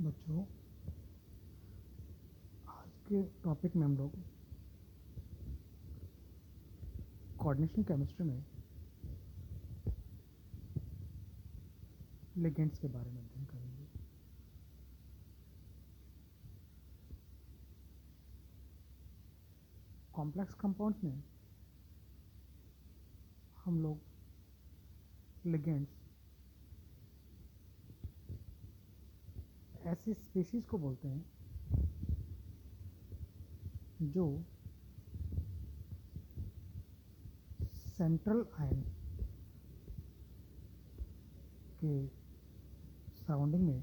बच्चों, आज के टॉपिक में हम लोग कोऑर्डिनेशन केमिस्ट्री में लिगेंड्स के बारे में अध्ययन करेंगे। कॉम्प्लेक्स कंपाउंड्स में हम लोग लिगेंड्स ऐसी स्पीशीज को बोलते हैं जो सेंट्रल आयन के सराउंडिंग में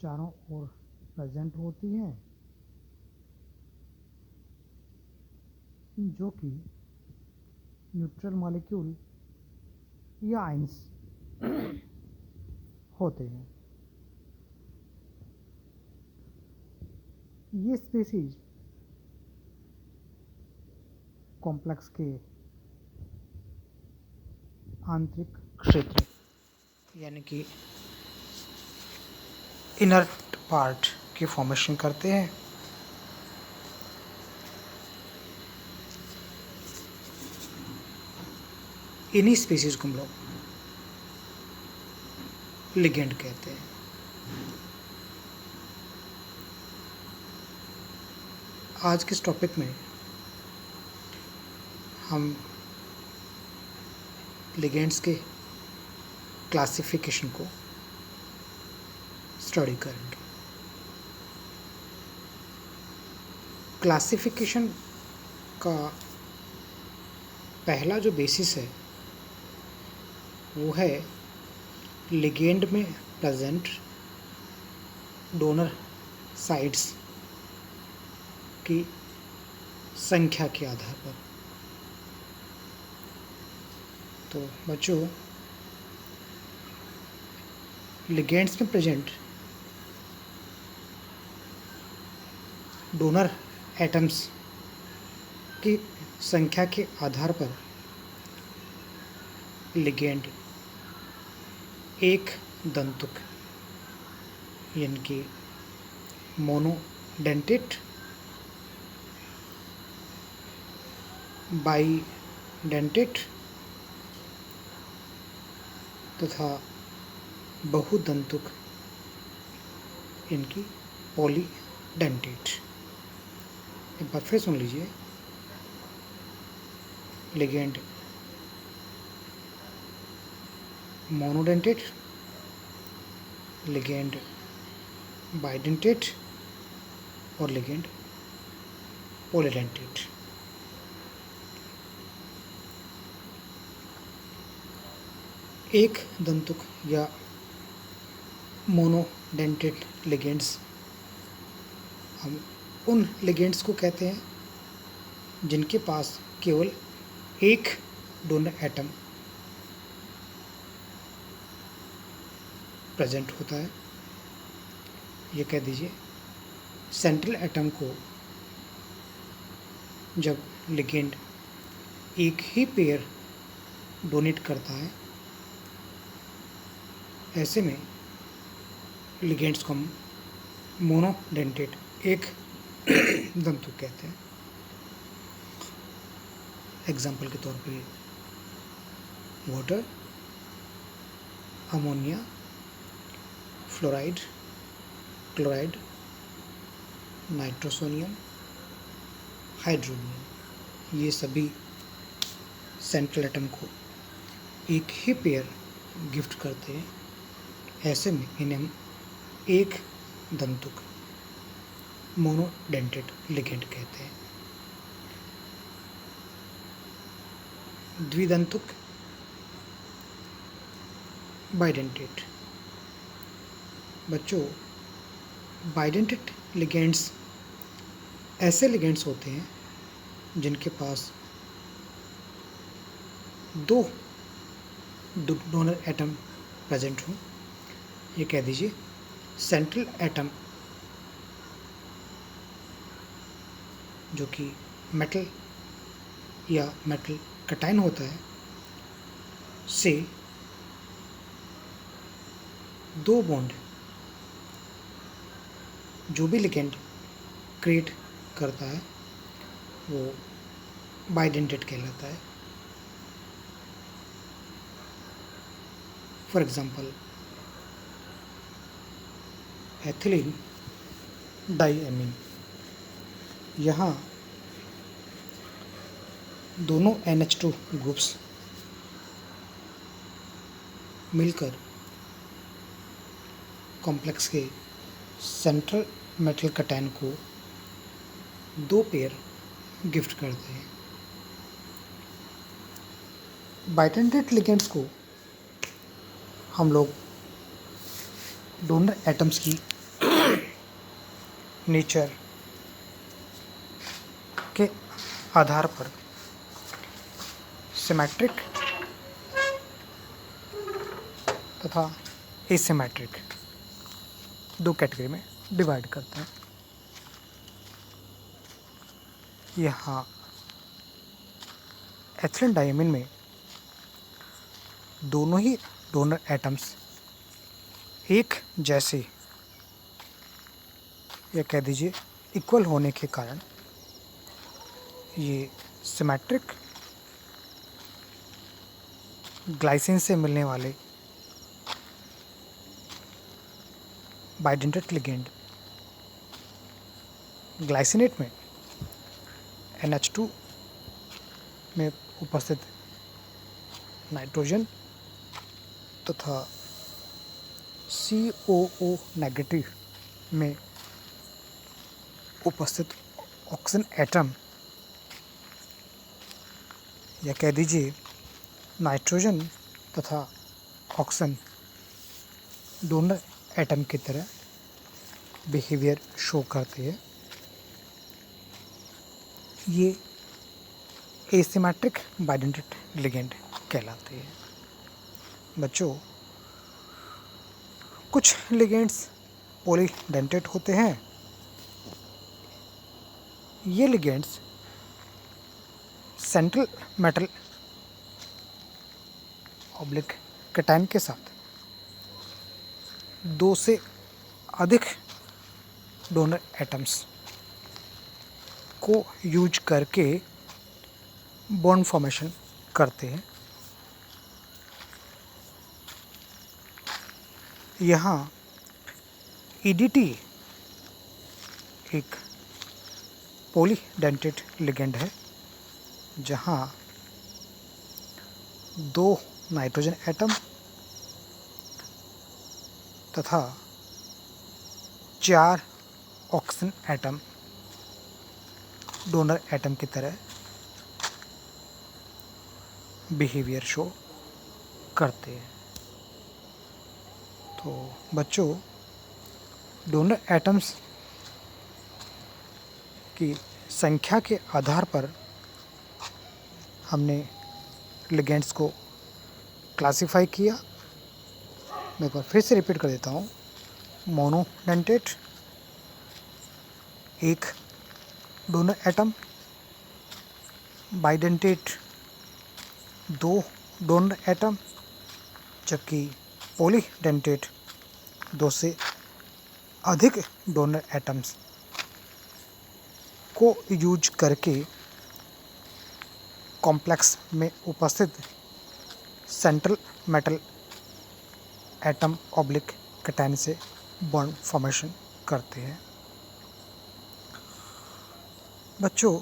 चारों ओर प्रेजेंट होती हैं, जो कि न्यूट्रल मॉलिक्यूल या आयंस होते हैं। ये स्पीशीज कॉम्प्लेक्स के आंतरिक क्षेत्र यानी कि इनर्ट पार्ट की फॉर्मेशन करते हैं। इन्हीं स्पीशीज को हम लोग लिगेंड कहते हैं। आज के इस टॉपिक में हम लिगेंड्स के क्लासिफिकेशन को स्टडी करेंगे। क्लासिफिकेशन का पहला जो बेसिस है वो है लिगेंड में प्रेजेंट डोनर साइट्स की संख्या के आधार पर। तो बच्चों, लिगेंड्स में प्रेजेंट डोनर एटम्स की संख्या के आधार पर लिगेंड एक दंतुक यानी कि मोनोडेंटेट, बाईडेंटेट तथा बहुदंतुक इनकी पॉलीडेंटेट। एक बार फिर सुन लीजिए। लिगेंड मोनोडेंटेट, लिगेंड बाइडेंटेट और लिगेंड पॉलीडेंटेट। एक दंतुक या मोनोडेंटेट लिगेंड्स, हम उन लिगेंड्स को कहते हैं जिनके पास केवल एक डोनर एटम प्रेजेंट होता है। ये कह दीजिए, सेंट्रल एटम को जब लिगेंड एक ही पेयर डोनेट करता है, ऐसे में लिगेंड्स को हम मोनोडेंटेट एक दंतुक कहते हैं। एग्जाम्पल के तौर पे water, ammonia, fluoride, chloride, nitrosonium, hydronium, ये सभी सेंट्रल एटम को एक ही पेयर गिफ्ट करते हैं। ऐसे में इन्हें हम एक दंतुक मोनोडेंटेट लिगेंड कहते हैं। द्विदंतुक बाइडेंटेट। बच्चों, बाइडेंटेट लिगेंड्स ऐसे लिगेंड्स होते हैं जिनके पास दो डोनर एटम प्रेजेंट हों। ये कह दीजिए, सेंट्रल एटम जो कि मेटल या मेटल कटायन होता है से दो बॉन्ड जो भी लिगेंड क्रिएट करता है वो बाइडेंटेट कहलाता है। फॉर एग्जांपल एथिलीन डाइएमीन, यहाँ दोनों NH2 ग्रुप्स मिलकर कॉम्प्लेक्स के सेंट्रल मेटल कैटायन को 2 पेयर गिफ्ट करते हैं। बाइडेंटेट लिगेंड्स को हम लोग डोनर एटम्स की नेचर के आधार पर सिमेट्रिक तथा एसिमेट्रिक 2 कैटेगरी में डिवाइड करते हैं। यहाँ एथिलीन डाइएमीन में दोनों ही डोनर एटम्स एक जैसे या कह दीजिए इक्वल होने के कारण ये सिमेट्रिक ग्लाइसिन से मिलने वाले बाइडेंटेट लिगेंड ग्लाइसिनेट में NH2 में उपस्थित नाइट्रोजन तथा COO नेगेटिव में उपस्थित ऑक्सीजन एटम या कह दीजिए नाइट्रोजन तथा ऑक्सीजन डोनर एटम की तरह बिहेवियर शो करते हैं। ये एसिमेट्रिक बाइडेंटेट लिगेंड कहलाते हैं। बच्चों, कुछ लिगेंड्स पॉलीडेंटेट होते हैं। ये ligands central metal oblique cation के साथ 2 से अधिक डोनर एटम्स को यूज करके बॉन्ड फॉर्मेशन करते हैं। यहाँ EDT एक पॉलीडेंटेट लिगेंड है, जहाँ 2 नाइट्रोजन एटम तथा 4 ऑक्सीजन एटम डोनर एटम की तरह बिहेवियर शो करते हैं। तो बच्चों, डोनर एटम्स की संख्या के आधार पर हमने लिगेंड्स को क्लासिफाई किया। मैं एक बार फिर से रिपीट कर देता हूँ। Monodentate 1 donor atom, bidentate 2 donor atom, जबकि पॉलीडेंटेट 2 से अधिक डोनर एटम्स को यूज करके कॉम्प्लेक्स में उपस्थित central metal atom oblique cation से बॉन्ड फॉर्मेशन करते हैं। बच्चों,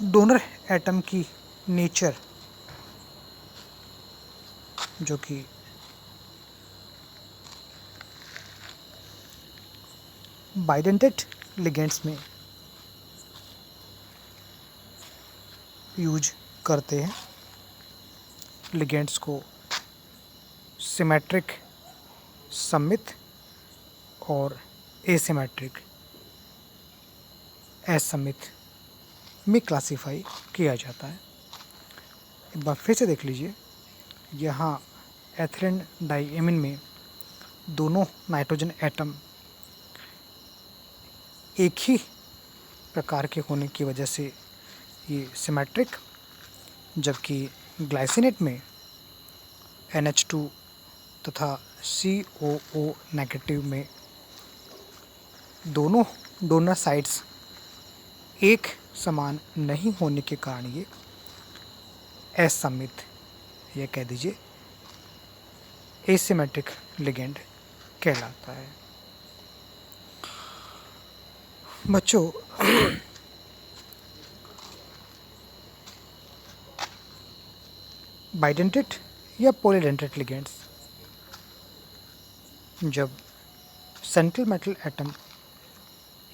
डोनर एटम की नेचर जो कि बाइडेंटेट लिगेंड्स में यूज करते हैं। लिगेंड्स को सिमेट्रिक, सममित और एसिमेट्रिक, असममित में क्लासिफाई किया जाता है। एक बार फिर से देख लीजिए। यहाँ एथिलीन डाइएमीन में दोनों नाइट्रोजन एटम एक ही प्रकार के होने की वजह से ये सिमेट्रिक, जबकि ग्लाइसिनेट में NH2 तथा COO नेगेटिव में दोनों डोनर साइड्स एक समान नहीं होने के कारण ये असममित, या कह दीजिए एसिमेट्रिक लिगेंड कहलाता है। बच्चों, बाइडेंटेट या पॉलीडेंटेट लिगेंड्स जब सेंट्रल मेटल एटम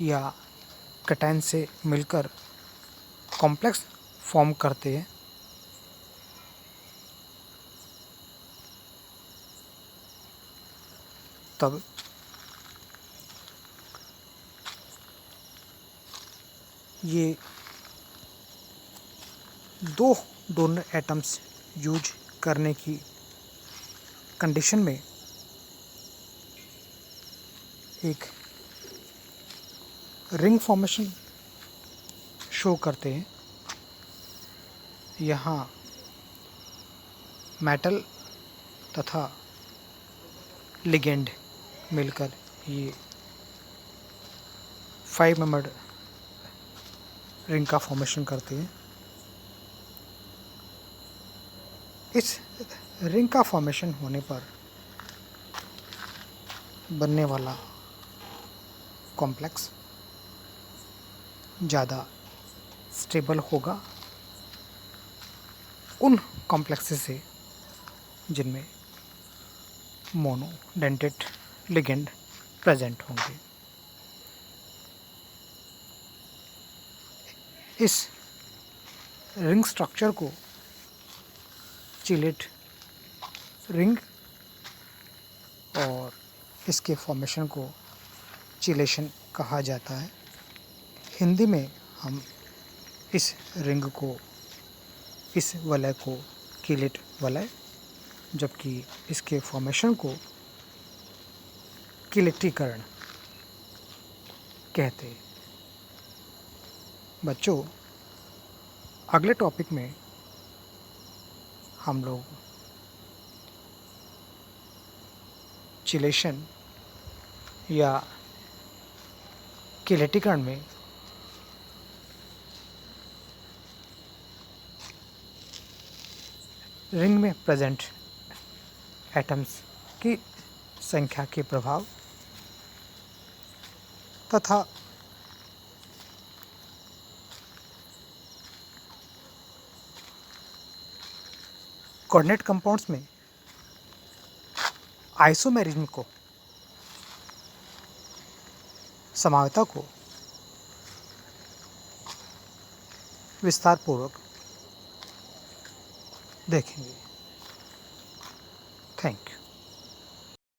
या कैटायन से मिलकर कॉम्प्लेक्स फॉर्म करते हैं तब ये दो डोनर एटम्स यूज करने की कंडीशन में एक रिंग फॉर्मेशन शो करते हैं। यहाँ मेटल तथा लिगेंड मिलकर ये 5 मेंबर्ड रिंग का फॉर्मेशन करते हैं। इस रिंग का फॉर्मेशन होने पर बनने वाला कॉम्प्लेक्स ज़्यादा स्टेबल होगा उन कॉम्प्लेक्सेस से जिनमें मोनोडेंटेट लिगेंड प्रेजेंट होंगे। इस रिंग स्ट्रक्चर को चिलेट रिंग और इसके फॉर्मेशन को चिलेशन कहा जाता है। हिंदी में हम इस रिंग को, इस वलय को कीलेट वलय, जबकि इसके फॉर्मेशन को किलेटीकरण कहते हैं। बच्चों, अगले टॉपिक में हम लोग चिलेशन या किलेटीकरण में रिंग में प्रेजेंट एटम्स की संख्या के प्रभाव तथा कोऑर्डिनेट कंपाउंड्स में आइसोमेरिज्म को, समावता को विस्तार पूर्वक देखेंगे। Thank you.